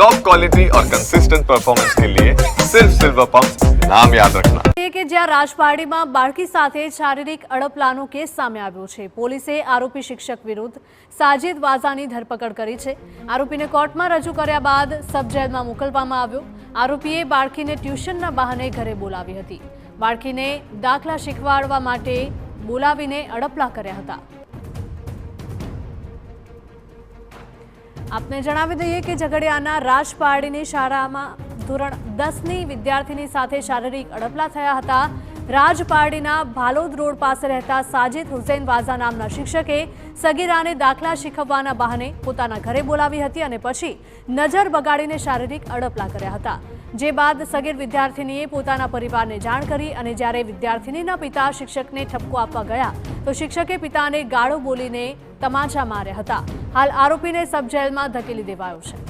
Top quality और consistent performance के लिए सिर्फ सिल्वर पंप नाम याद रखना। કે જ્યાં રાજપારડીમાં બાળકી સાથે શારીરિક અડપલાનો કેસ સામે આવ્યો છે। પોલીસે આરોપી શિક્ષક વિરુદ્ધ સાજિદ વાઝાની ધરપકડ કરી છે। આરોપીને કોર્ટમાં રજૂ કર્યા બાદ સબ જેલમાં મોકલવામાં આવ્યો। આરોપીએ બાળકીને ટ્યુશનના બહાને ઘરે બોલાવી હતી। બાળકીને દાખલા શીખવાડવા માટે બોલાવીને અડપલા કર્યા હતા। આપને જણાવી દઈએ કે ઝઘડિયાના રાજપારડીની શાળામાં ધોરણ 10ની વિદ્યાર્થીની સાથે શારીરિક અડપલા થયા હતા। રાજપારડીના ભાલોદ રોડ પાસે રહેતા સાજિદ હુસૈન વાઝા નામના શિક્ષકે સગીરાને દાખલા શીખવવાના બહાને પોતાના ઘરે બોલાવી હતી અને પછી નજર બગાડીને શારીરિક અડપલા કર્યા હતા। જે બાદ સગીર વિદ્યાર્થીનીએ પોતાના પરિવારને જાણ કરી અને જ્યારે વિદ્યાર્થીનીના પિતા શિક્ષકને ઠપકો આપવા ગયા તો શિક્ષકે પિતાને ગાળો બોલીને તમાચા માર્યા હતા। હાલ આરોપીને સબ જેલમાં ધકેલી દેવાયો છે।